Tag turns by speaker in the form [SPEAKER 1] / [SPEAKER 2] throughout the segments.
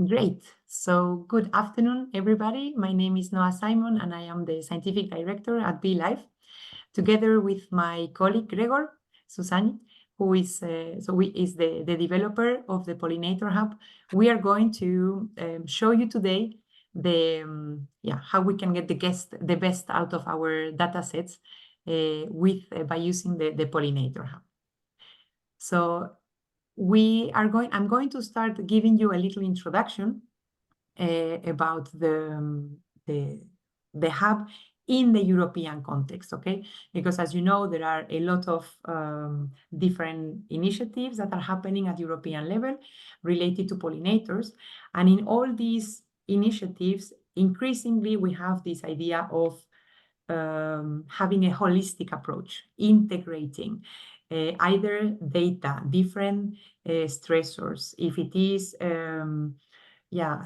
[SPEAKER 1] Great. So good afternoon, everybody. My name is Noah Simon, and I am the Scientific Director at BeeLife, together with my colleague Gregor Susanj, who is the developer of the Pollinator Hub. We are going to show you today how we can get the best out of our data sets by using the Pollinator Hub. So I'm going to start giving you a little introduction about the hub in the European context, okay? Because as you know, there are a lot of different initiatives that are happening at European level related to pollinators. And in all these initiatives, increasingly, we have this idea of having a holistic approach, integrating either data, different stressors, if it is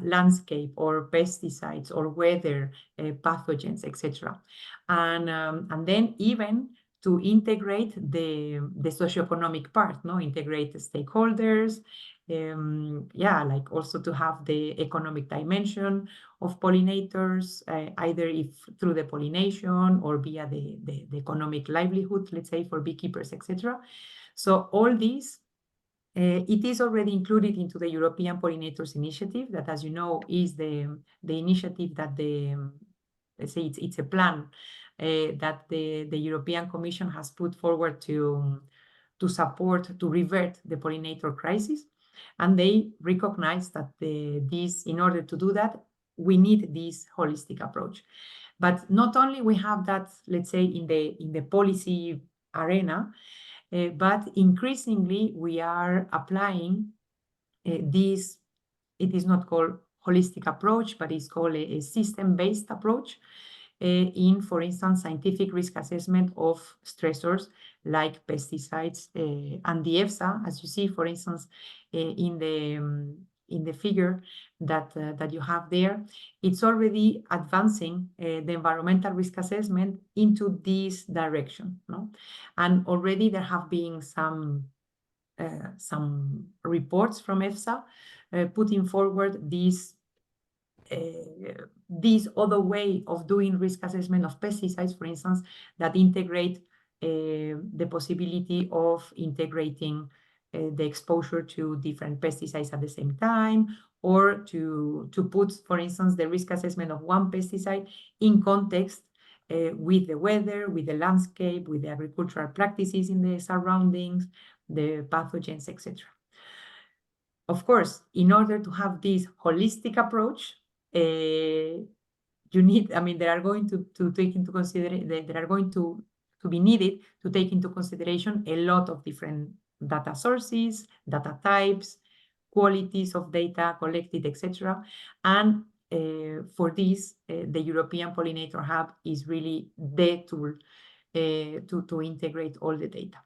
[SPEAKER 1] landscape or pesticides or weather, pathogens, etc. And then even to integrate the socioeconomic part, integrate the stakeholders, like also to have the economic dimension of pollinators, either if through the pollination or via the economic livelihood, let's say for beekeepers, etc. So all these, it is already included into the European Pollinators Initiative, that, as you know, is the initiative that let's say it's a plan that the European Commission has put forward to support, to revert the pollinator crisis. And they recognize that in order to do that, we need this holistic approach. But not only we have that, let's say, in the policy arena, but increasingly we are applying this. It is not called holistic approach, but it's called a system-based approach in, for instance, scientific risk assessment of stressors like pesticides. And the EFSA, as you see, for instance, in the figure that you have there, it's already advancing the environmental risk assessment into this direction, And already there have been some reports from EFSA putting forward this other way of doing risk assessment of pesticides, for instance, that integrate the possibility of integrating the exposure to different pesticides at the same time, or to put, for instance, the risk assessment of one pesticide in context with the weather, with the landscape, with the agricultural practices in the surroundings, the pathogens, etc. Of course, in order to have this holistic approach, you need, there are going to take into consideration, there are going to be needed to take into consideration a lot of different data sources, data types, qualities of data collected, etc. And for this, the European Pollinator Hub is really the tool to integrate all the data.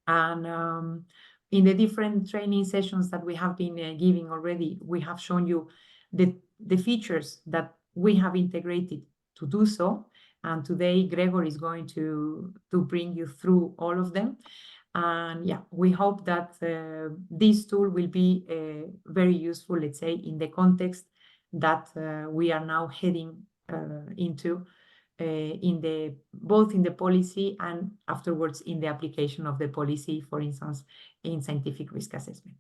[SPEAKER 1] And in the different training sessions that we have been giving already, we have shown you the features that we have integrated to do so. And today, Gregor is going to bring you through all of them. And we hope that this tool will be very useful, let's say, in the context that we are now heading into, both in the policy and afterwards in the application of the policy, for instance, in scientific risk assessment.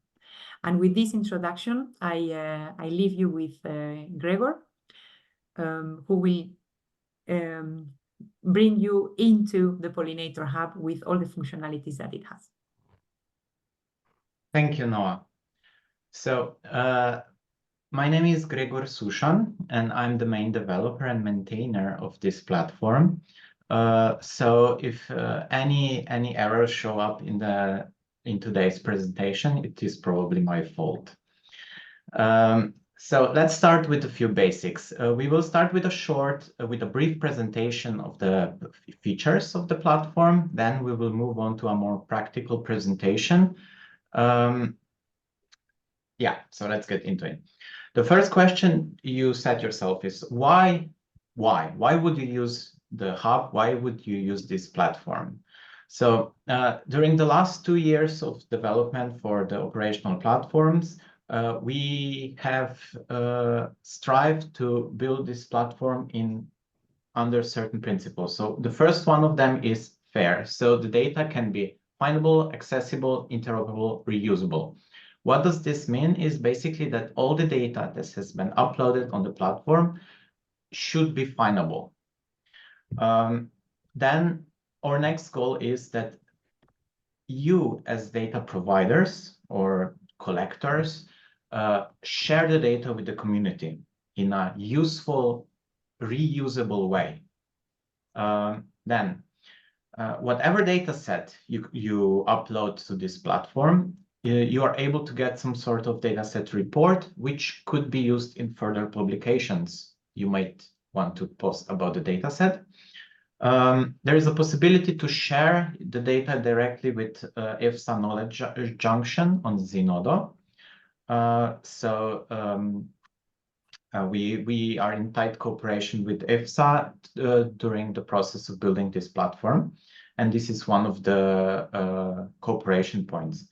[SPEAKER 1] And with this introduction, I leave you with Gregor, who will bring you into the Pollinator Hub with all the functionalities that it has.
[SPEAKER 2] Thank you, Noah. So my name is Gregor Susanj, and I'm the main developer and maintainer of this platform. So if any errors show up in today's presentation, it is probably my fault. So let's start with a few basics. We will start with a brief presentation of the features of the platform. Then we will move on to a more practical presentation. So let's get into it. The first question you set yourself is why? Why would you use the hub? Why would you use this platform? So during the last 2 years of development for the operational platforms, we have strived to build this platform under certain principles. So the first one of them is fair. So the data can be findable, accessible, interoperable, reusable. What does this mean? Is basically that all the data that has been uploaded on the platform should be findable. Then our next goal is that you as data providers or collectors share the data with the community in a useful, reusable way. Then whatever data set you upload to this platform, you are able to get some sort of data set report, which could be used in further publications you might want to post about the data set. There is a possibility to share the data directly with EFSA Knowledge Junction on Zenodo. We are in tight cooperation with EFSA during the process of building this platform, and this is one of the cooperation points.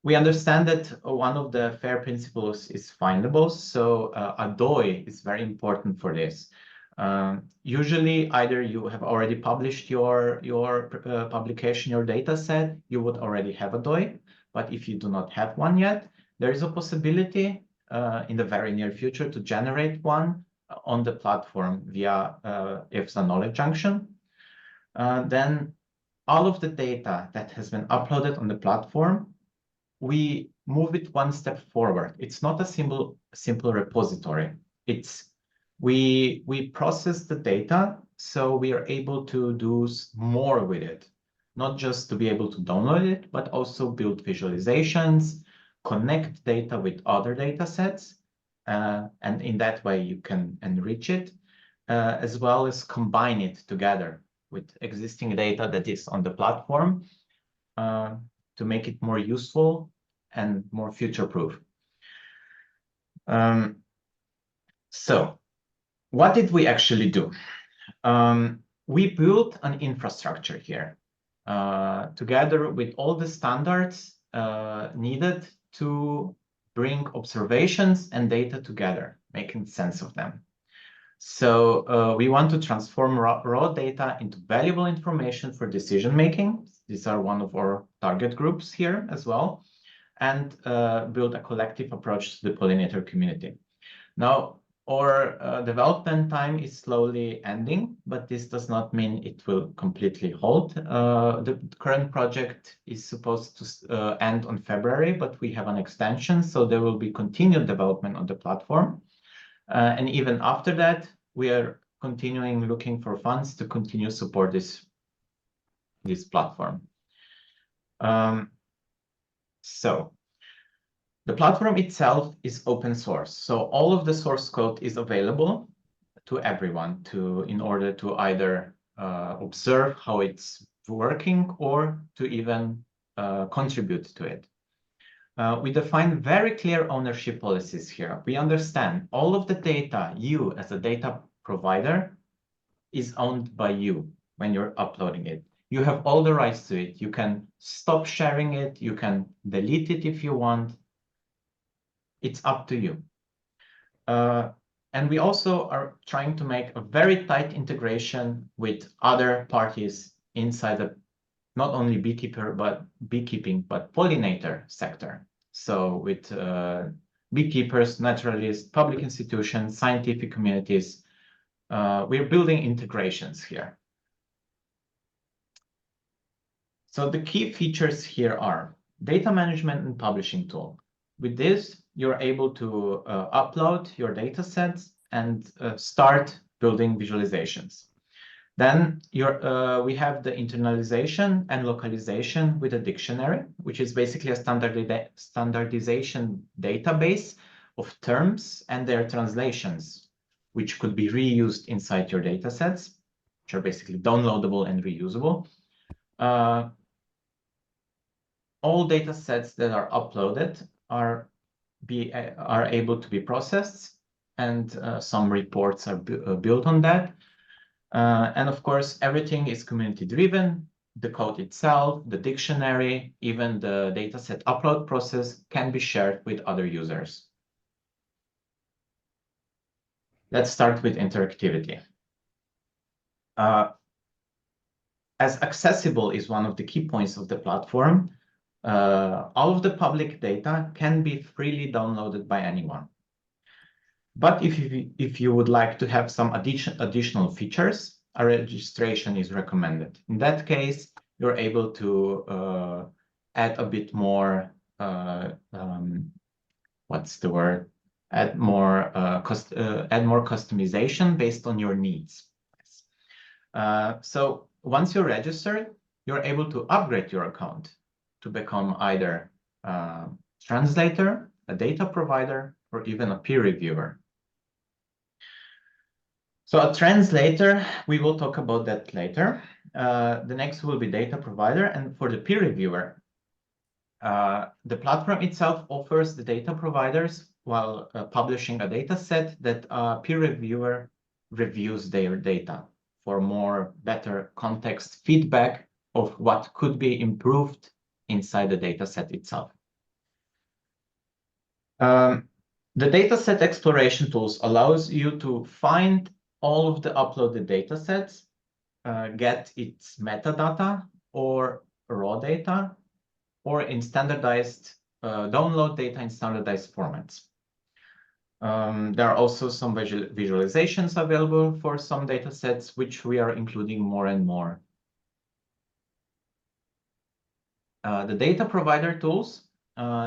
[SPEAKER 2] We understand that one of the FAIR principles is findable, so a DOI is very important for this. Usually, either you have already published your publication, your data set, you would already have a DOI, but if you do not have one yet, there is a possibility in the very near future to generate one on the platform via EFSA Knowledge Junction. Then all of the data that has been uploaded on the platform, we move it one step forward. It's not a simple repository. We process the data, so we are able to do more with it, not just to be able to download it, but also build visualizations, connect data with other data sets, and in that way you can enrich it, as well as combine it together with existing data that is on the platform to make it more useful and more future-proof. So what did we actually do? We built an infrastructure here together with all the standards needed to bring observations and data together, making sense of them. So we want to transform raw data into valuable information for decision-making. These are one of our target groups here as well, and build a collective approach to the pollinator community. Now, our development time is slowly ending, but this does not mean it will completely halt. The current project is supposed to end on February, but we have an extension, so there will be continued development on the platform. And even after that, we are continuing looking for funds to continue support this platform. So the platform itself is open source, so all of the source code is available to everyone in order to either observe how it's working or to even contribute to it. We define very clear ownership policies here. We understand all of the data, you as a data provider, is owned by you when you're uploading it. You have all the rights to it. You can stop sharing it. You can delete it if you want. It's up to you. And we also are trying to make a very tight integration with other parties inside the not only beekeeping, but pollinator sector. So with beekeepers, naturalists, public institutions, scientific communities, we're building integrations here. So the key features here are data management and publishing tool. With this, you're able to upload your data sets and start building visualizations. Then we have the internalization and localization with a dictionary, which is basically a standardization database of terms and their translations, which could be reused inside your data sets, which are basically downloadable and reusable. All data sets that are uploaded are able to be processed, and some reports are built on that. And of course, everything is community driven. the code itself, the dictionary, even the dataset upload process can be shared with other users. Let's start with interactivity. As accessible is one of the key points of the platform, all of the public data can be freely downloaded by anyone. But if you would like to have some additional features, a registration is recommended. In that case, you're able to add a bit more, what's the word? Add more customization based on your needs. So once you're registered, you're able to upgrade your account to become either a translator, a data provider, or even a peer reviewer. So a translator, we will talk about that later. The next will be data provider. And for the peer reviewer, the platform itself offers the data providers while publishing a data set that a peer reviewer reviews their data for more better context feedback of what could be improved inside the data set itself. The dataset exploration tools allows you to find all of the uploaded datasets, get its metadata or raw data, or in standardized download data in standardized formats. There are also some visualizations available for some datasets, which we are including more and more. The data provider tools,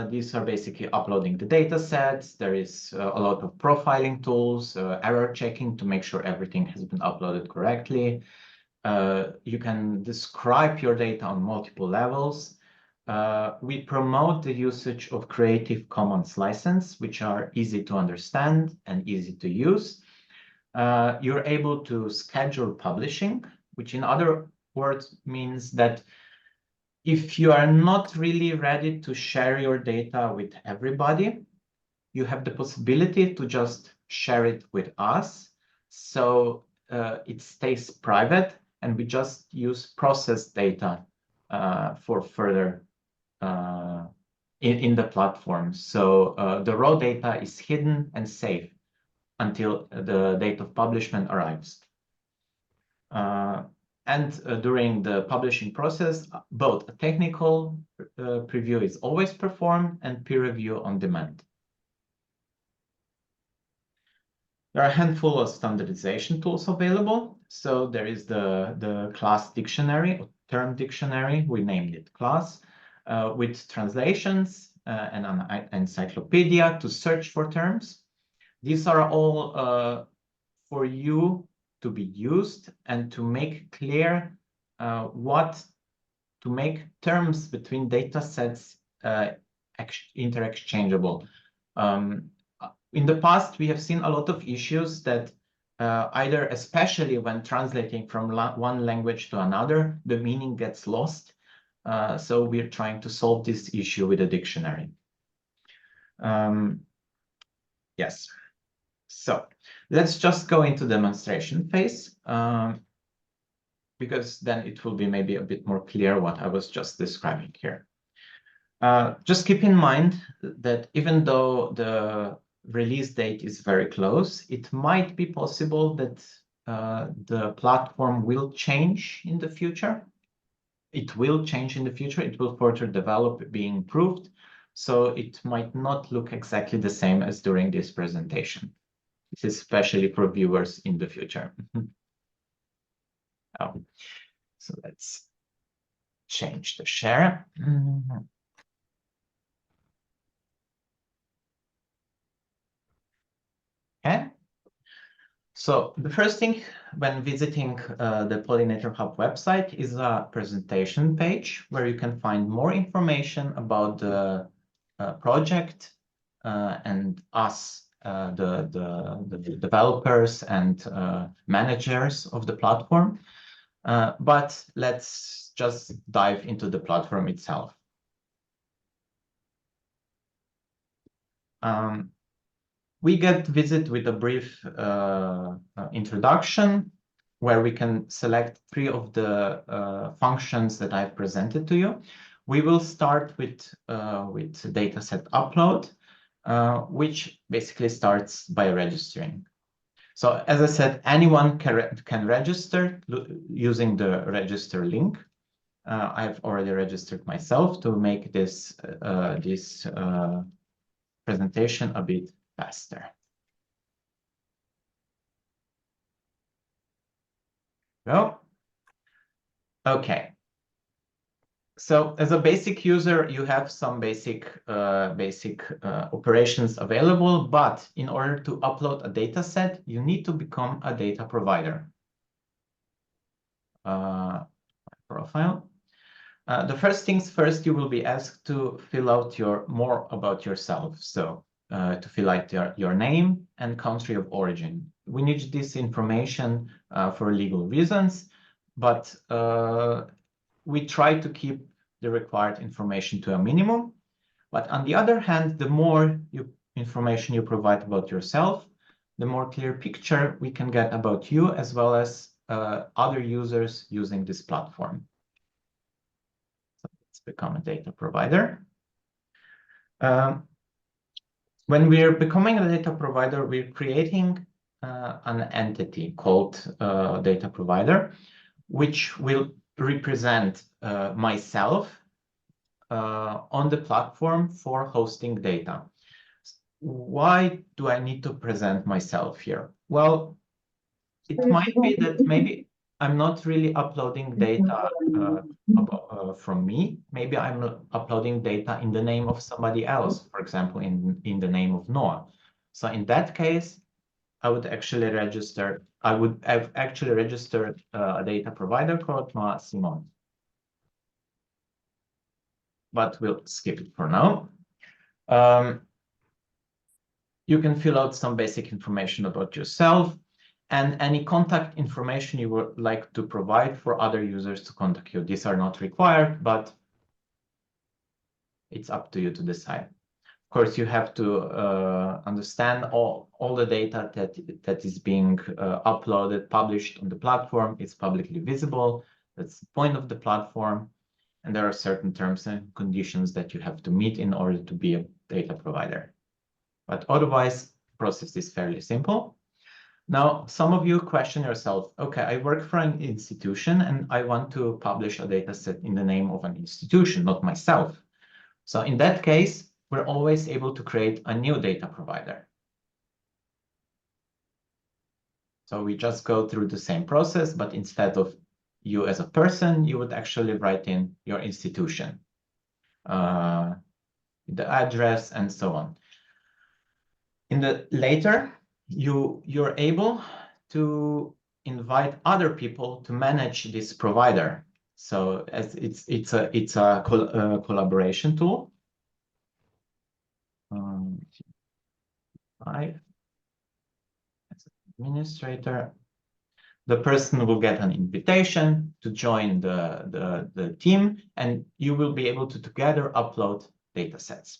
[SPEAKER 2] these are basically uploading the data sets. There is a lot of profiling tools, error checking to make sure everything has been uploaded correctly. You can describe your data on multiple levels. We promote the usage of Creative Commons license, which are easy to understand and easy to use. You're able to schedule publishing, which in other words means that if you are not really ready to share your data with everybody, you have the possibility to just share it with us. So it stays private, and we just use processed data for further in the platform. So the raw data is hidden and safe until the date of publishment arrives. During the publishing process, both a technical preview is always performed and peer review on demand. There are a handful of standardization tools available. So there is the class dictionary, or term dictionary, we named it class, with translations and an encyclopedia to search for terms. These are all for you to be used and to make clear to make terms between data sets interchangeable. In the past, we have seen a lot of issues that either, especially when translating from one language to another, the meaning gets lost. So we're trying to solve this issue with a dictionary. Yes. So let's just go into demonstration phase, because then it will be maybe a bit more clear what I was just describing here. Just keep in mind that even though the release date is very close, it might be possible that the platform will change in the future. It will change in the future. It will further develop, be improved. So it might not look exactly the same as during this presentation. This is especially for viewers in the future. So let's change the share. Okay. So the first thing when visiting the Pollinator Hub website is a presentation page where you can find more information about the project and us, the developers and managers of the platform. But let's just dive into the platform itself. We get visit with a brief introduction. where we can select 3 of the functions that I've presented to you. We will start with dataset upload, which basically starts by registering. So as I said, anyone can register using the register link. I've already registered myself to make this presentation a bit faster. Go. Okay. So as a basic user, you have some basic operations available, but in order to upload a data set, you need to become a data provider. Profile. The first things first, you will be asked to fill out more about yourself. So to fill out your name and country of origin. We need this information for legal reasons, but we try to keep the required information to a minimum. But on the other hand, the more information you provide about yourself, the more clear picture we can get about you as well as other users using this platform. So let's become a data provider. When we're becoming a data provider, we're creating an entity called data provider, which will represent myself on the platform for hosting data. Why do I need to present myself here? Well, it might be that maybe I'm not really uploading data from me. Maybe I'm uploading data in the name of somebody else, for example, in the name of Noah. So in that case, I would actually register. I would have actually registered a data provider called Noah Simon. But we'll skip it for now. You can fill out some basic information about yourself and any contact information you would like to provide for other users to contact you. These are not required, but it's up to you to decide. Of course, you have to understand all the data that is being uploaded, published on the platform. It's publicly visible. That's the point of the platform. And there are certain terms and conditions that you have to meet in order to be a data provider. But otherwise, the process is fairly simple. Now, some of you question yourself, okay, I work for an institution and I want to publish a data set in the name of an institution, not myself. So in that case, we're always able to create a new data provider. So we just go through the same process, but instead of you as a person, you would actually write in your institution, the address, and so on. In the later, you're able to invite other people to manage this provider. So as it's a collaboration tool. As administrator, the person will get an invitation to join the team, and you will be able to together upload data sets.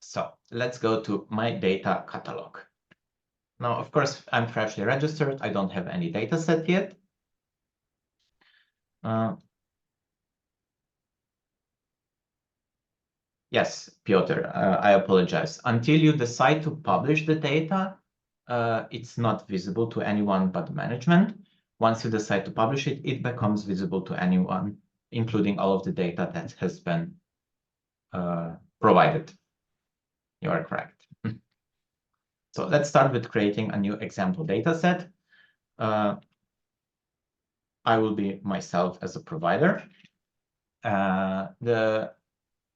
[SPEAKER 2] So let's go to my data catalog. Now, of course, I'm freshly registered. I don't have any data set yet. Yes, Piotr, I apologize. Until you decide to publish the data, it's not visible to anyone but management. Once you decide to publish it, it becomes visible to anyone, including all of the data that has been provided. You are correct. So let's start with creating a new example data set. I will be myself as a provider. The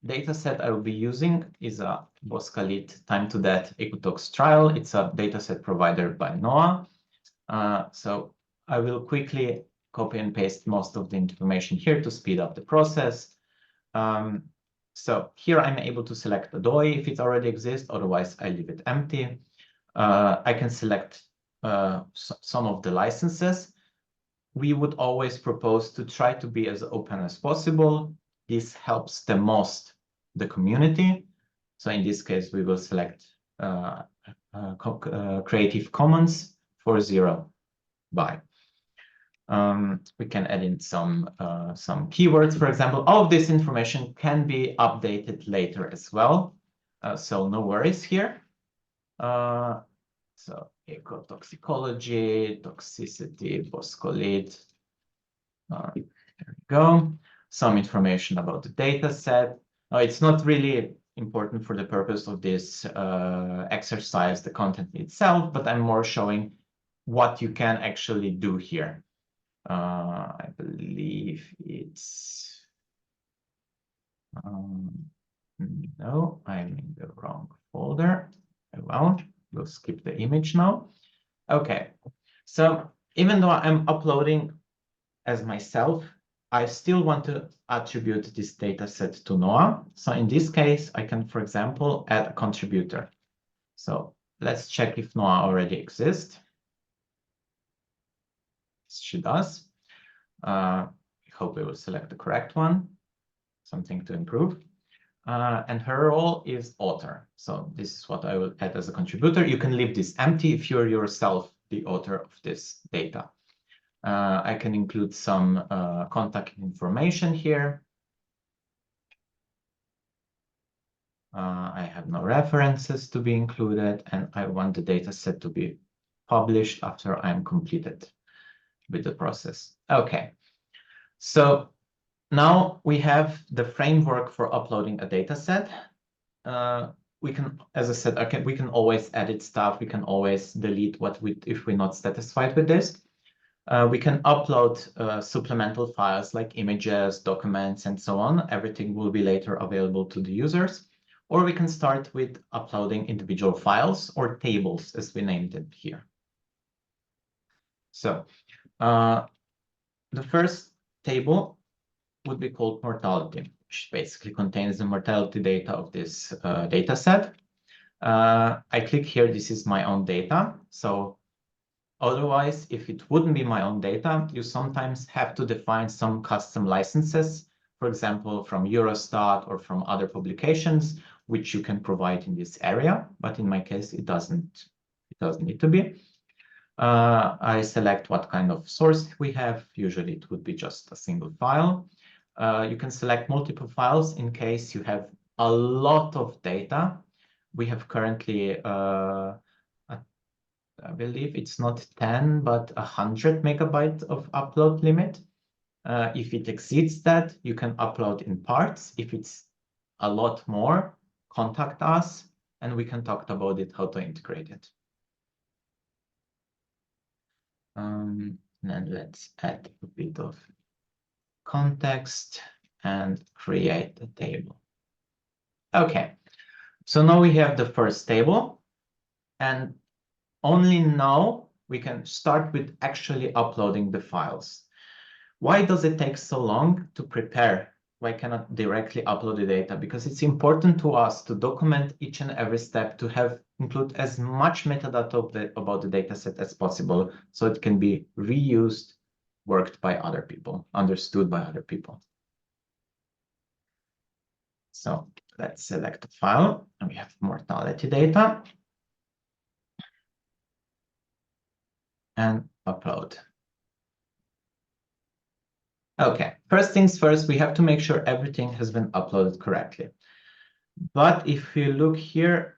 [SPEAKER 2] data set I will be using is a Boscalit Time to Death Ecotox trial. It's a data set provided by NOAA. So I will quickly copy and paste most of the information here to speed up the process. So here I'm able to select a DOI if it already exists, otherwise I leave it empty. I can select some of the licenses. We would always propose to try to be as open as possible. This helps the most the community. So in this case, we will select Creative Commons 40 by. We can add in some keywords, for example. All of this information can be updated later as well, so no worries here. So ecotoxicology, toxicity, boscolid. There we go. Some information about the data set. It's not really important for the purpose of this exercise, the content itself, but I'm more showing what you can actually do here. I believe it's... no, I'm in the wrong folder. Well, we'll skip the image now. Okay, so even though I'm uploading as myself, I still want to attribute this data set to Noah. So in this case, I can, for example, add a contributor. So let's check if Noah already exists. She does. I hope we will select the correct one. Something to improve. And her role is author. So this is what I will add as a contributor. You can leave this empty if you're yourself the author of this data. I can include some contact information here. I have no references to be included, and I want the data set to be published after I'm completed with the process. Okay, so now we have the framework for uploading a data set. We can, as I said, we can always edit stuff. We can always delete if we're not satisfied with this. We can upload supplemental files like images, documents, and so on. Everything will be later available to the users. Or we can start with uploading individual files or tables, as we named it here. So the first table would be called mortality, which basically contains the mortality data of this data set. I click here, this is my own data. So otherwise, if it wouldn't be my own data, you sometimes have to define some custom licenses, for example, from Eurostat or from other publications, which you can provide in this area. But in my case, it doesn't need to be. I select what kind of source we have. Usually it would be just a single file. You can select multiple files in case you have a lot of data. We have currently, I believe it's not 10, but 100 megabytes of upload limit. If it exceeds that, you can upload in parts. If it's a lot more, contact us and we can talk about it, how to integrate it. And let's add a bit of context and create a table. Okay, so now we have the first table, and only now we can start with actually uploading the files. Why does it take so long to prepare? Why cannot directly upload the data? Because it's important to us to document each and every step, to include as much metadata about the data set as possible, so it can be reused, worked by other people, understood by other people. So let's select a file, and we have mortality data. And upload. Okay, first things first, we have to make sure everything has been uploaded correctly. But if you look here,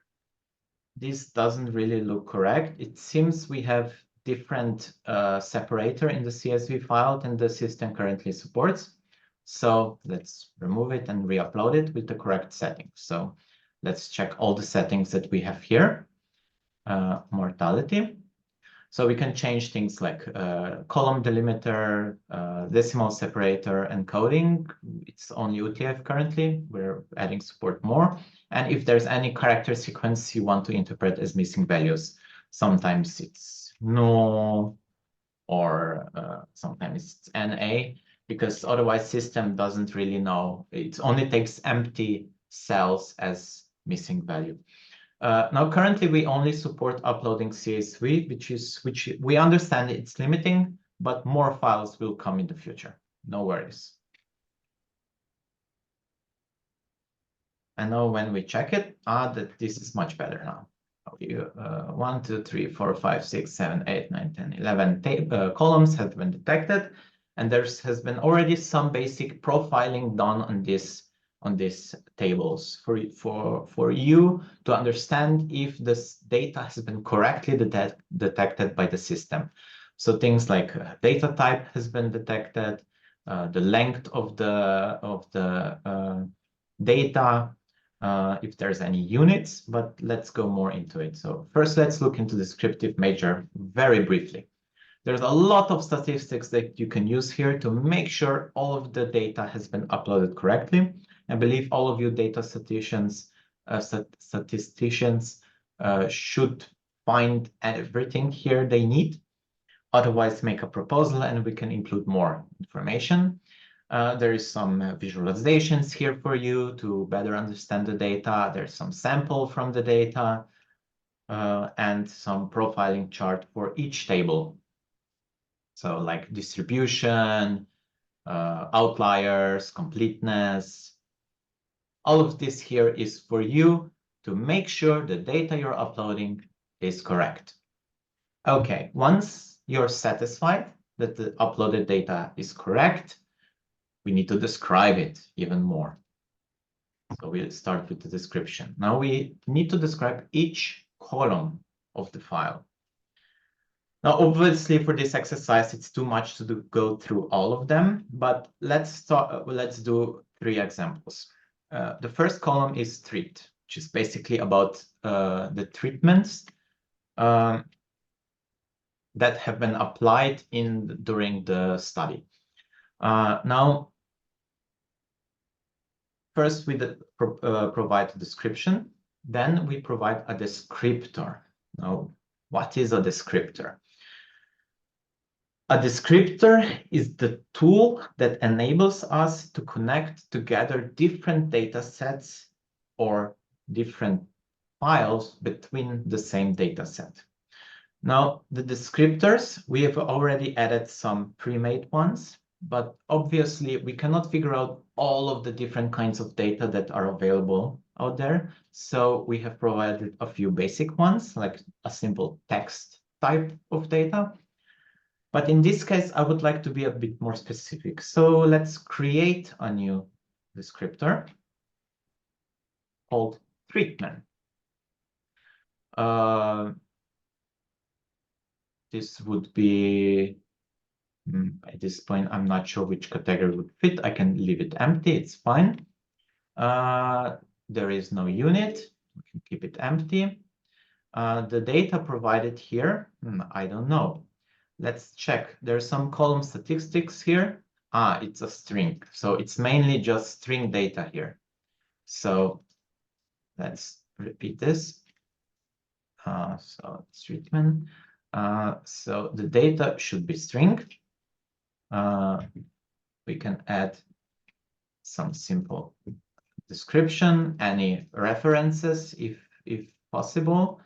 [SPEAKER 2] this doesn't really look correct. It seems we have different separator in the CSV file than the system currently supports. So let's remove it and re-upload it with the correct settings. So let's check all the settings that we have here. Mortality. So we can change things like column delimiter, decimal separator, encoding. It's only UTF currently. We're adding support more. And if there's any character sequence you want to interpret as missing values, sometimes it's no, or sometimes it's NA, because otherwise system doesn't really know. It only takes empty cells as missing value. Now, currently, we only support uploading CSV, which we understand it's limiting, but more files will come in the future. No worries. And now when we check it, that this is much better now. 1, 2, 3, 4, 5, 6, 7, 8, 9, 10, 11 columns have been detected, and there has been already some basic profiling done on these tables for you to understand if this data has been correctly detected by the system. So things like data type has been detected, the length of the data, if there's any units, but let's go more into it. So first, let's look into descriptive measure very briefly. There's a lot of statistics that you can use here to make sure all of the data has been uploaded correctly. I believe all of you data statisticians should find everything here they need. Otherwise, make a proposal and we can include more information. There is some visualizations here for you to better understand the data. There's some sample from the data and some profiling chart for each table. So like distribution, outliers, completeness. All of this here is for you to make sure the data you're uploading is correct. Okay, once you're satisfied that the uploaded data is correct, we need to describe it even more. So we'll start with the description. Now we need to describe each column of the file. Now, obviously, for this exercise, it's too much to go through all of them, but let's do 3 examples. The first column is treat, which is basically about the treatments that have been applied during the study. Now, first we provide a description, then we provide a descriptor. Now, what is a descriptor? A descriptor is the tool that enables us to connect together different data sets or different files between the same data set. Now, the descriptors, we have already added some pre-made ones, but obviously we cannot figure out all of the different kinds of data that are available out there. So we have provided a few basic ones, like a simple text type of data. But in this case, I would like to be a bit more specific. So let's create a new descriptor called treatment. This would be, at this point, I'm not sure which category would fit. I can leave it empty, it's fine. There is no unit, we can keep it empty. The data provided here, I don't know. Let's check. There's some column statistics here. It's a string. So it's mainly just string data here. So let's repeat this. So treatment. So the data should be string. We can add some simple description, any references if possible.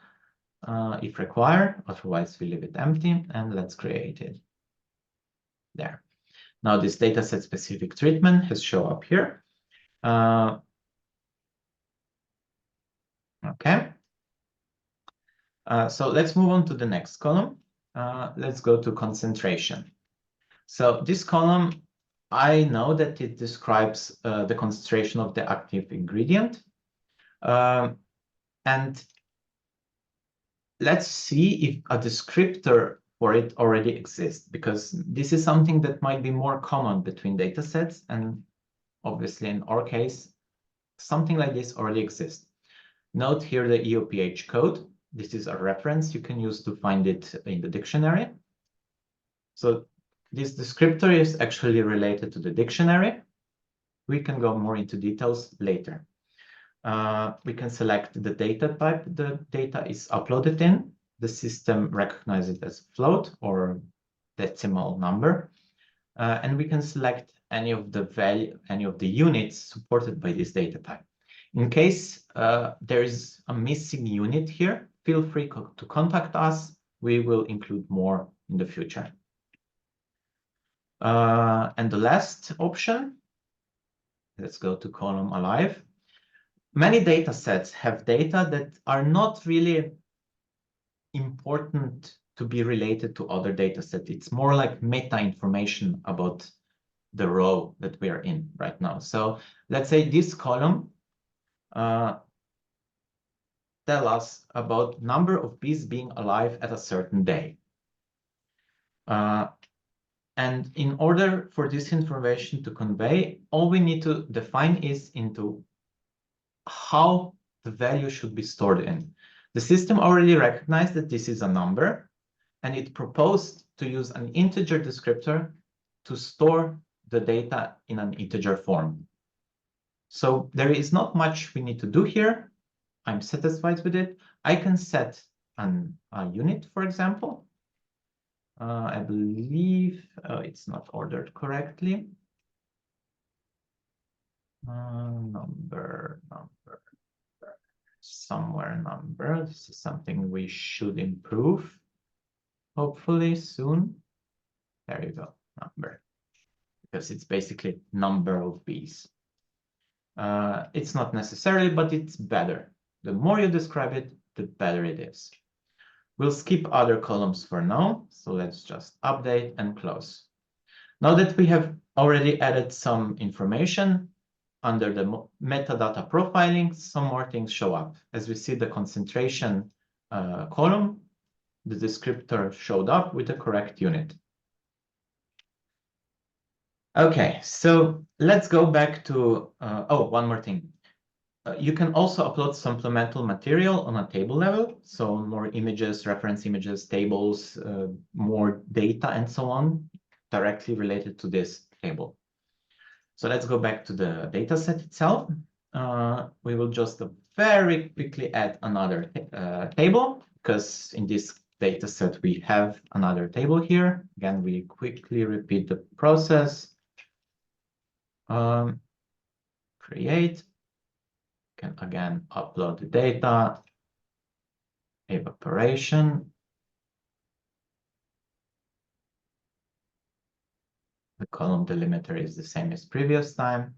[SPEAKER 2] If required, otherwise we leave it empty and let's create it. There. Now this dataset specific treatment has shown up here. Okay. So let's move on to the next column. Let's go to concentration. So this column, I know that it describes the concentration of the active ingredient. And let's see if a descriptor for it already exists, because this is something that might be more common between data sets. And obviously, in our case, something like this already exists. Note here the EUPH code. This is a reference you can use to find it in the dictionary. So this descriptor is actually related to the dictionary. We can go more into details later. We can select the data type the data is uploaded in. The system recognizes it as float or decimal number. And we can select any of the units supported by this data type. In case there is a missing unit here, feel free to contact us. We will include more in the future. And the last option, let's go to column alive. Many data sets have data that are not really important to be related to other data sets. It's more like meta information about the row that we are in right now. So let's say this column tell us about number of bees being alive at a certain day. And in order for this information to convey, all we need to define is into how the value should be stored in. The system already recognized that this is a number, and it proposed to use an integer descriptor to store the data in an integer form. So there is not much we need to do here. I'm satisfied with it. I can set a unit, for example. I believe it's not ordered correctly. Number, somewhere number. This is something we should improve, hopefully soon. There you go, number, because it's basically number of bees. It's not necessarily, but it's better. The more you describe it, the better it is. We'll skip other columns for now, so let's just update and close. Now that we have already added some information under the metadata profiling, some more things show up. As we see the concentration column, the descriptor showed up with the correct unit. Okay, so let's go back to, one more thing. You can also upload supplemental material on a table level, so more images, reference images, tables, more data, and so on, directly related to this table. So let's go back to the data set itself. We will just very quickly add another table, because in this data set we have another table here. Again, we quickly repeat the process. Create. Can again upload the data, evaporation. The column delimiter is the same as previous time.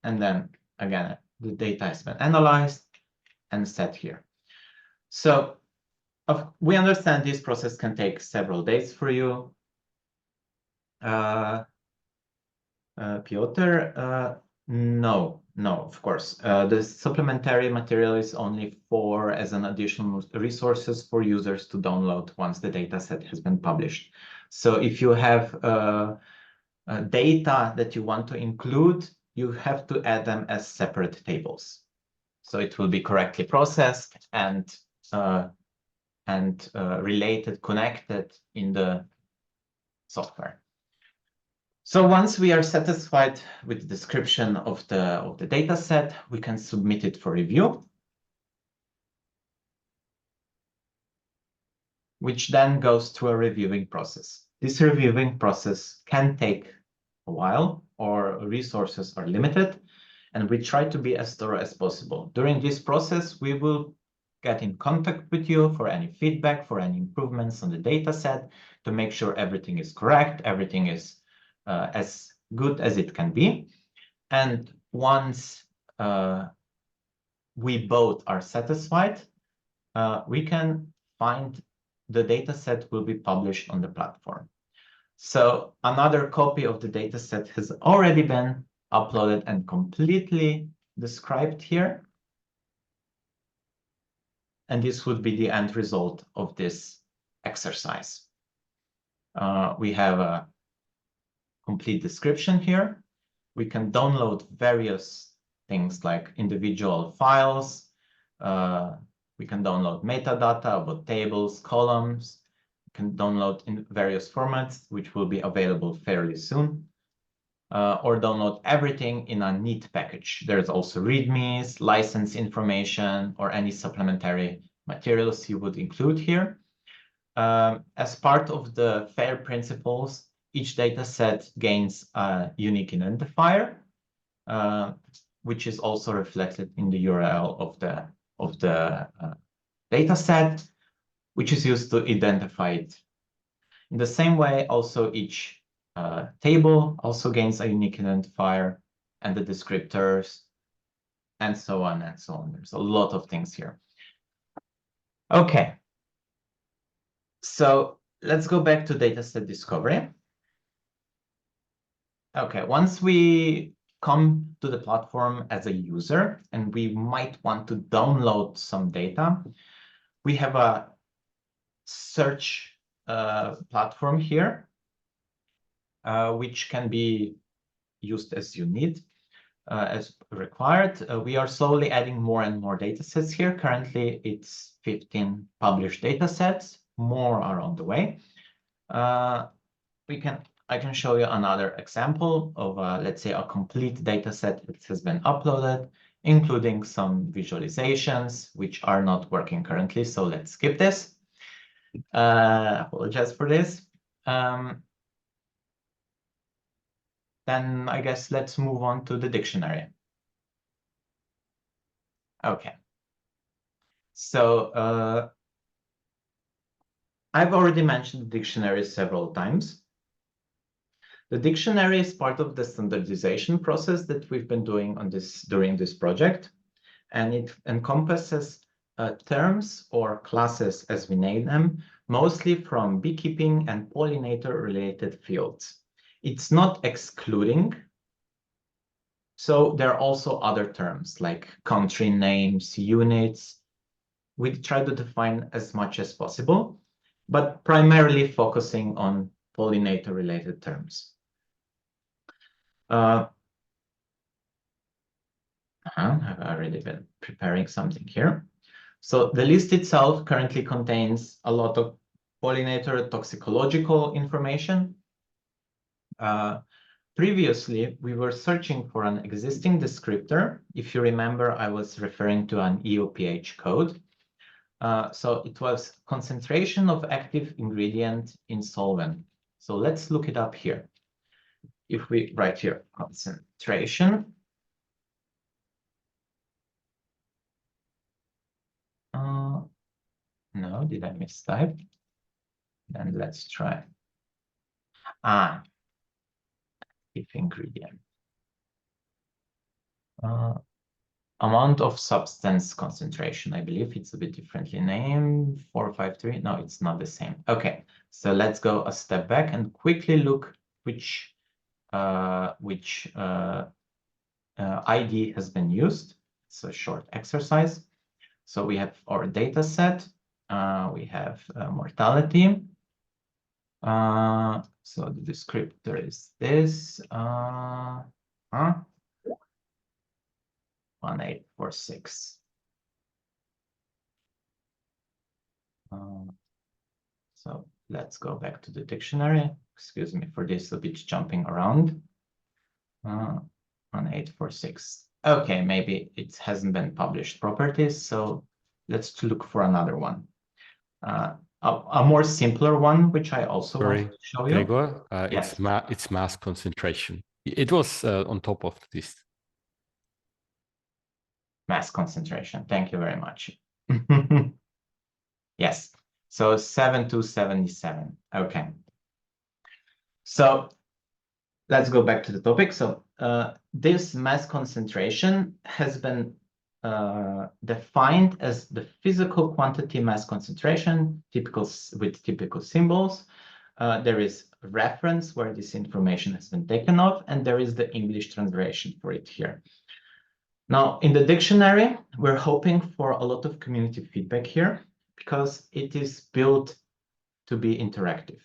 [SPEAKER 2] And then again, the data has been analyzed and set here. So we understand this process can take several days for you. Piotr, no, of course. The supplementary material is only as an additional resources for users to download once the data set has been published. So if you have data that you want to include, you have to add them as separate tables. So it will be correctly processed and related, connected in the software. So once we are satisfied with the description of the data set, we can submit it for review, which then goes through a reviewing process. This reviewing process can take a while, or resources are limited, and we try to be as thorough as possible. During this process, we will get in contact with you for any feedback, for any improvements on the data set, to make sure everything is correct, everything is as good as it can be. And once we both are satisfied, we can find the data set will be published on the platform. So another copy of the data set has already been uploaded and completely described here. And this would be the end result of this exercise. We have a complete description here. We can download various things like individual files. We can download metadata about tables, columns. We can download in various formats, which will be available fairly soon. Or download everything in a neat package. There's also READMEs, license information, or any supplementary materials you would include here. As part of the FAIR principles, each data set gains a unique identifier, which is also reflected in the URL of the data set, which is used to identify it. In the same way, also each table also gains a unique identifier, and the descriptors, and so on and so on. There's a lot of things here. Okay. So let's go back to dataset discovery. Okay, once we come to the platform as a user and we might want to download some data, we have a search platform here, which can be used as you need, as required. We are slowly adding more and more datasets here. Currently, it's 15 published datasets. More are on the way. I can show you another example of, let's say, a complete dataset that has been uploaded, including some visualizations, which are not working currently. So let's skip this. Apologize for this. Then I guess let's move on to the dictionary. Okay. So I've already mentioned the dictionary several times. The dictionary is part of the standardization process that we've been doing on during this project, and it encompasses terms or classes, as we name them, mostly from beekeeping and pollinator-related fields. It's not excluding. So there are also other terms like country names, units. We try to define as much as possible, but primarily focusing on pollinator-related terms. I've already been preparing something here. So the list itself currently contains a lot of pollinator toxicological information. Previously, we were searching for an existing descriptor. If you remember, I was referring to an EUPH code. So it was concentration of active ingredient in solvent. So let's look it up here. If we write here concentration, no, did I mistype? Then let's try. Active ingredient. Amount of substance concentration. I believe it's a bit differently named. 453. No, it's not the same. Okay, so let's go a step back and quickly look which ID has been used. It's a short exercise. So we have our data set. We have mortality. So the descriptor is this. 1846. So let's go back to the dictionary. Excuse me for this a bit jumping around. 1846. Okay, maybe it hasn't been published properties, so let's look for another one. A more simpler one, which I also want to show you.
[SPEAKER 3] Gregor,
[SPEAKER 2] yes.
[SPEAKER 3] It's mass concentration. It was on top of this.
[SPEAKER 2] Mass concentration. Thank you very much. Yes. So 7277. Okay. So let's go back to the topic. So this mass concentration has been defined as the physical quantity mass concentration, with typical symbols. There is a reference where this information has been taken off, and there is the English translation for it here. Now, in the dictionary, we're hoping for a lot of community feedback here because it is built to be interactive.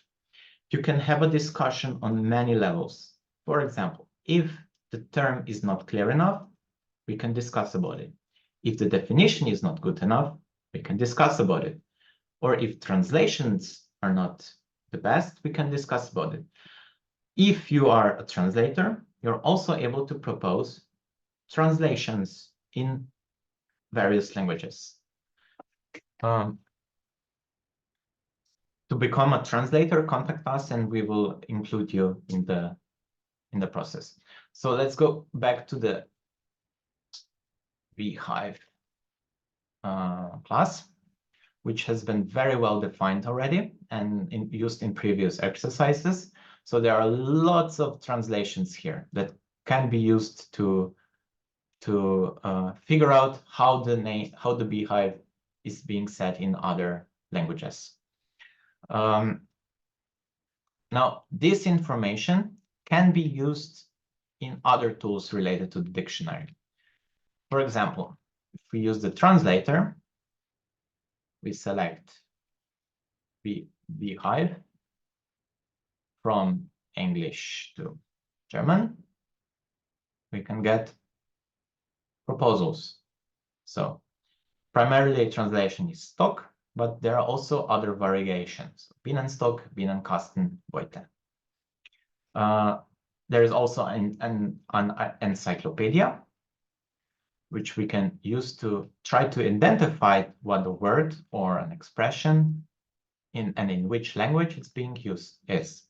[SPEAKER 2] You can have a discussion on many levels. For example, if the term is not clear enough, we can discuss about it. If the definition is not good enough, we can discuss about it. Or if translations are not the best, we can discuss about it. If you are a translator, you're also able to propose translations in various languages. To become a translator, contact us and we will include you in the process. So let's go back to the BeeHive class, which has been very well defined already and used in previous exercises. So there are lots of translations here that can be used to figure out how the BeeHive is being said in other languages. Now, this information can be used in other tools related to the dictionary. For example, if we use the translator, we select BeeHive from English to German, we can get proposals. So primarily translation is stock, but there are also other variations: Bienenstock, Bienenkasten, Beute. There is also an encyclopedia, which we can use to try to identify what a word or an expression in which language it's being used is.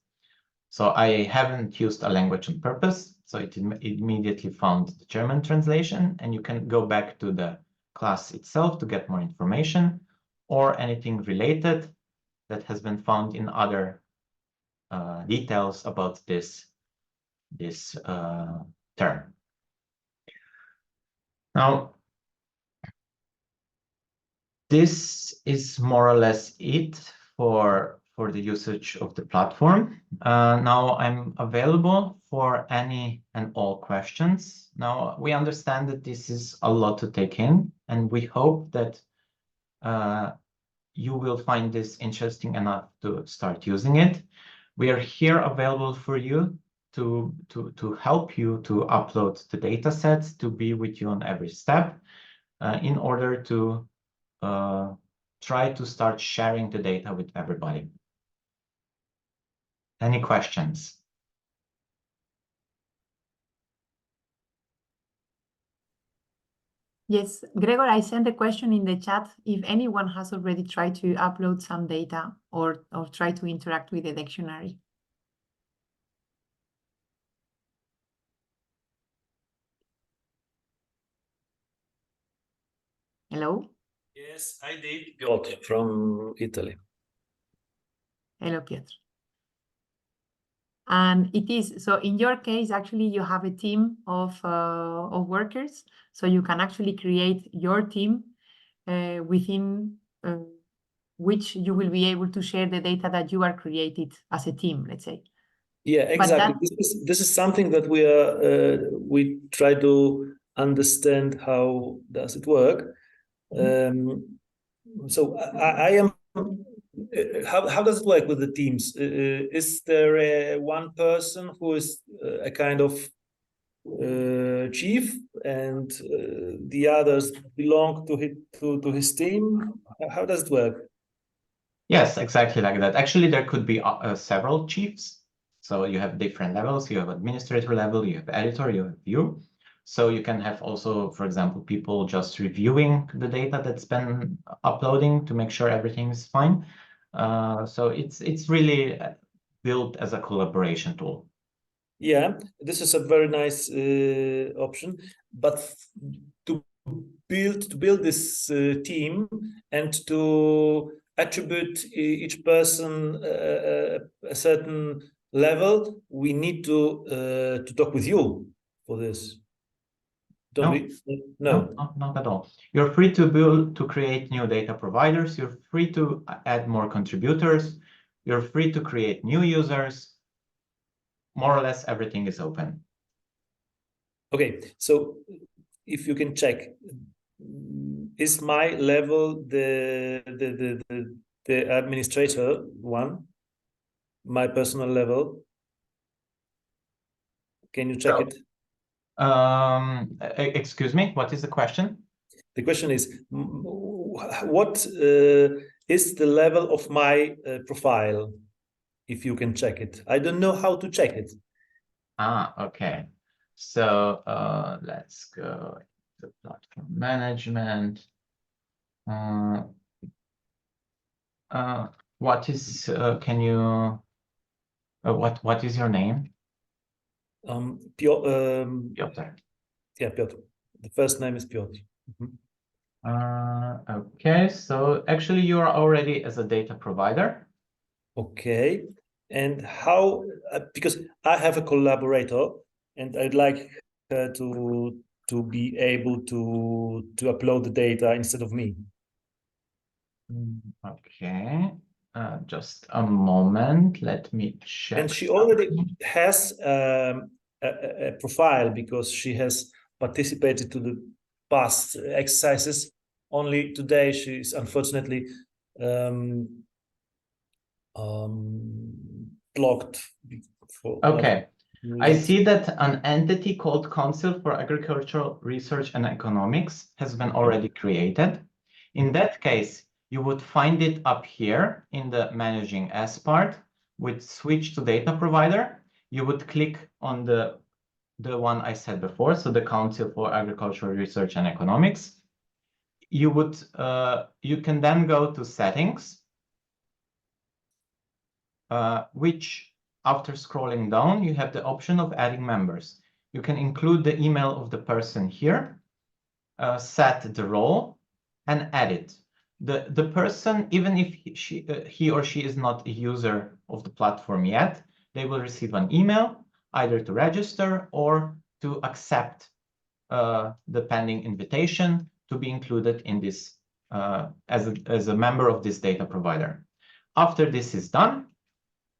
[SPEAKER 2] So I haven't used a language on purpose, so it immediately found the German translation, and you can go back to the class itself to get more information or anything related that has been found in other details about this term. Now, this is more or less it for the usage of the platform. Now I'm available for any and all questions. Now, we understand that this is a lot to take in, and we hope that you will find this interesting enough to start using it. We are here available for you to help you to upload the data sets, to be with you on every step, in order to try to start sharing the data with everybody. Any questions?
[SPEAKER 1] Yes, Gregor, I sent a question in the chat if anyone has already tried to upload some data or try to interact with the dictionary. Hello?
[SPEAKER 4] Yes, I did. Piotr from Italy.
[SPEAKER 1] Hello, Piotr. And it is, so in your case, actually, you have a team of workers, so you can actually create your team within which you will be able to share the data that you are created as a team, let's say.
[SPEAKER 4] Yeah, exactly. This is something that we try to understand how does it work. So I am. How does it work with the teams? Is there one person who is a kind of chief, and the others belong to his team? How does it work?
[SPEAKER 2] Yes, exactly like that. Actually, there could be several chiefs. So you have different levels. You have administrator level, you have editor, you have view. So you can have also, for example, people just reviewing the data that's been uploading to make sure everything is fine. So it's really built as a collaboration tool.
[SPEAKER 4] Yeah, this is a very nice option. But to build this team and to attribute each person a certain level, we need to talk with you for this. Don't we? No.
[SPEAKER 2] Not at all. You're free to create new data providers. You're free to add more contributors. You're free to create new users. More or less everything is open.
[SPEAKER 4] Okay, so if you can check, is my level the administrator one, my personal level? Can you check it?
[SPEAKER 2] Excuse me, what is the question?
[SPEAKER 4] The question is, what is the level of my profile? If you can check it. I don't know how to check it.
[SPEAKER 2] Okay. So let's go to platform management. What is can you what is your name?
[SPEAKER 4] Piotr. Yeah, Piotr. The first name is Piotr.
[SPEAKER 2] Okay, so actually you are already as a data provider.
[SPEAKER 4] Okay, and how? Because I have a collaborator, and I'd like her to be able to upload the data instead of me.
[SPEAKER 2] Okay. Just a moment, let me check.
[SPEAKER 4] And she already has a profile because she has participated to the past exercises. Only today she's unfortunately blocked.
[SPEAKER 2] Okay, I see that an entity called Council for Agricultural Research and Economics has been already created. In that case, you would find it up here in the Managing As part with Switch to Data Provider. You would click on the one I said before, so the Council for Agricultural Research and Economics. You would you can then go to Settings, which after scrolling down, you have the option of adding members. You can include the email of the person here, set the role, and add it. The person, even if he or she is not a user of the platform yet, they will receive an email either to register or to accept the pending invitation to be included in this as a member of this data provider. After this is done,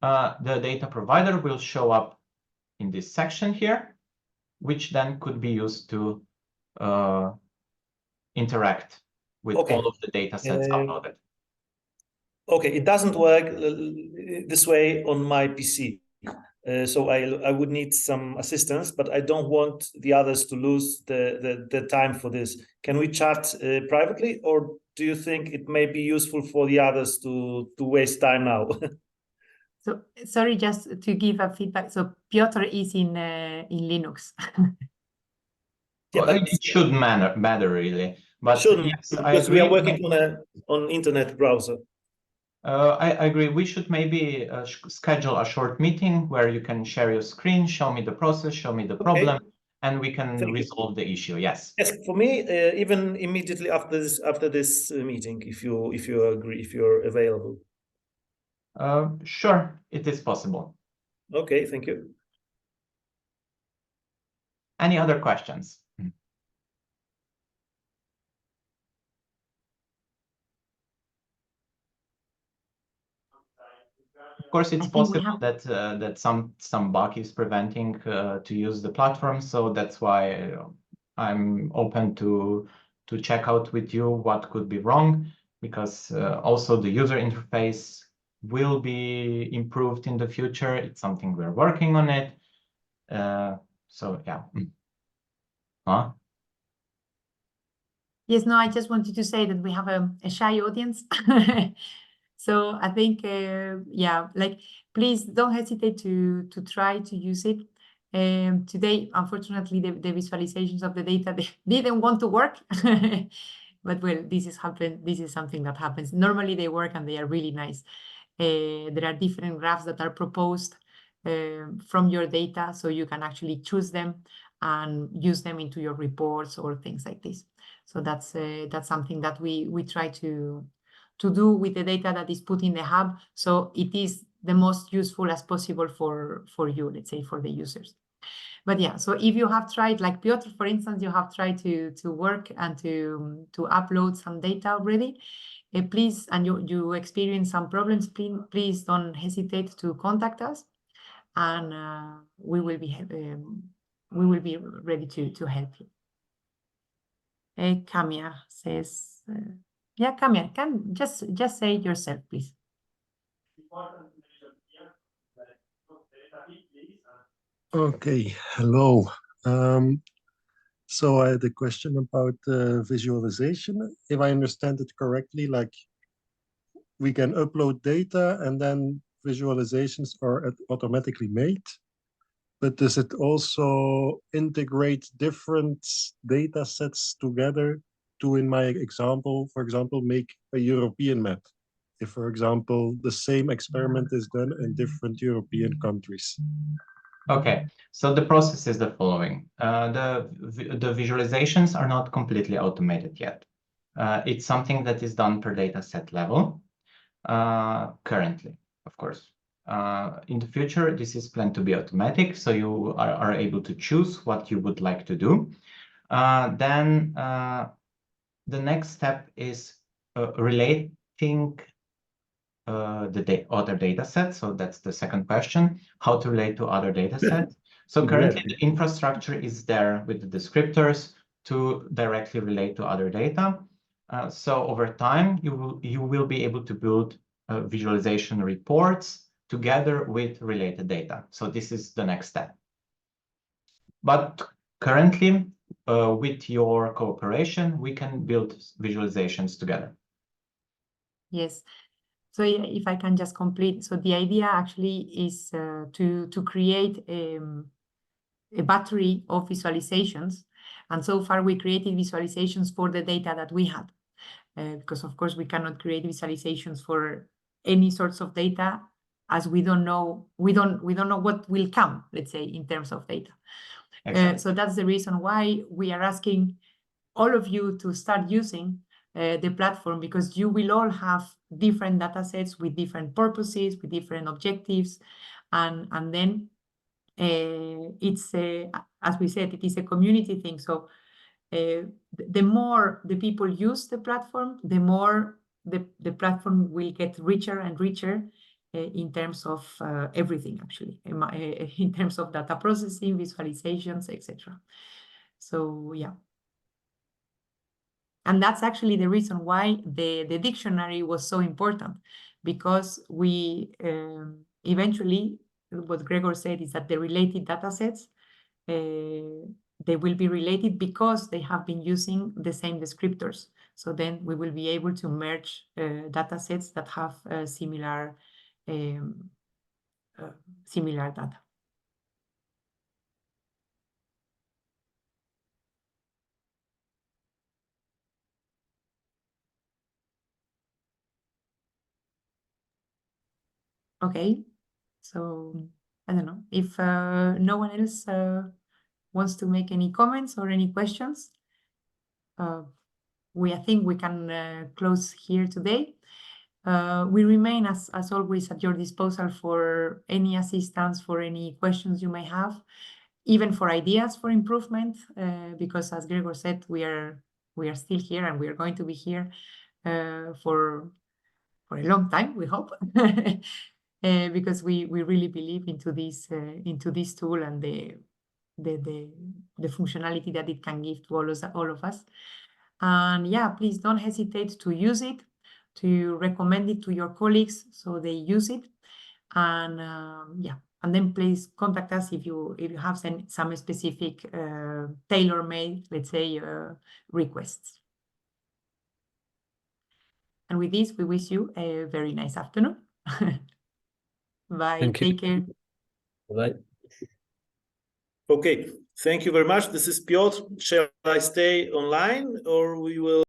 [SPEAKER 2] the data provider will show up in this section here, which then could be used to interact with all of the data sets uploaded.
[SPEAKER 4] Okay, it doesn't work this way on my PC. So I would need some assistance, but I don't want the others to lose the time for this. Can we chat privately, or do you think it may be useful for the others to waste time now?
[SPEAKER 1] So sorry, just to give a feedback. So Piotr is in Linux.
[SPEAKER 4] Yeah, but
[SPEAKER 2] it should matter really. But
[SPEAKER 4] shouldn't,
[SPEAKER 2] yes,
[SPEAKER 4] because we are working on internet browser.
[SPEAKER 2] I agree. We should maybe schedule a short meeting where you can share your screen, show me the process, show me the problem, and we can resolve the issue. Yes.
[SPEAKER 4] Yes, for me, even immediately after this meeting, if you agree, if you're available.
[SPEAKER 2] Sure, it is possible.
[SPEAKER 4] Okay, thank you.
[SPEAKER 2] Any other questions? Of course, it's possible that that some bug is preventing to use the platform, so that's why I'm open to check out with you what could be wrong, because also the user interface will be improved in the future. It's something we're working on it. So yeah. Huh?
[SPEAKER 1] Yes, no, I just wanted to say that we have a shy audience. So I think, yeah, like, please don't hesitate to try to use it. Today, unfortunately, the visualizations of the data, they didn't want to work. But well, this is something that happens. Normally they work and they are really nice. There are different graphs that are proposed from your data, so you can actually choose them and use them into your reports or things like this. So that's something that we try to do with the data that is put in the hub, so it is the most useful as possible for you, let's say, for the users. But yeah, so if you have tried, like Piotr, for instance, you have tried to work and to upload some data already, please, and you experience some problems, please don't hesitate to contact us, and we will be ready to help you. Kamia says, yeah, Kamia, can just say yourself, please.
[SPEAKER 5] Okay, hello. So I had a question about visualization. If I understand it correctly, like we can upload data and then visualizations are automatically made. But does it also integrate different data sets together to, in my example, for example, make a European map? If, for example, the same experiment is done in different European countries.
[SPEAKER 2] Okay, so the process is the following. The visualizations are not completely automated yet. It's something that is done per data set level currently, of course. In the future, this is planned to be automatic, so you are able to choose what you would like to do. Then the next step is relating the other data sets. So that's the second question, how to relate to other data sets. So currently the infrastructure is there with the descriptors to directly relate to other data. So over time, you will be able to build visualization reports together with related data. So this is the next step. But currently, with your cooperation, we can build visualizations together.
[SPEAKER 1] Yes. So if I can just complete, so the idea actually is to create a battery of visualizations. And so far we created visualizations for the data that we had, because of course we cannot create visualizations for any sorts of data as we don't know what will come, let's say, in terms of data. Exactly. So that's the reason why we are asking all of you to start using the platform, because you will all have different data sets with different purposes, with different objectives, and then it's as we said, it is a community thing. So the more the people use the platform, the more the platform will get richer and richer in terms of everything, actually, in terms of data processing, visualizations, etc. So yeah. And that's actually the reason why the dictionary was so important, because we eventually, what Gregor said is that the related data sets, they will be related because they have been using the same descriptors. So then we will be able to merge data sets that have similar data. Okay, so I don't know if no one else wants to make any comments or any questions. I think we can close here today. We remain, as always, at your disposal for any assistance, for any questions you may have, even for ideas for improvement, because as Gregor said, we are still here and we are going to be here for a long time, we hope. Because we really believe into this tool and the functionality that it can give to all of us. And yeah, please don't hesitate to use it, to recommend it to your colleagues so they use it. And yeah, and then please contact us if you have some specific tailor-made, let's say, requests. And with this, we wish you a very nice afternoon. Bye.
[SPEAKER 3] Thank you.
[SPEAKER 1] Take care.
[SPEAKER 4] Bye. Okay, thank you very much. This is Piotr. Shall I stay online or we will?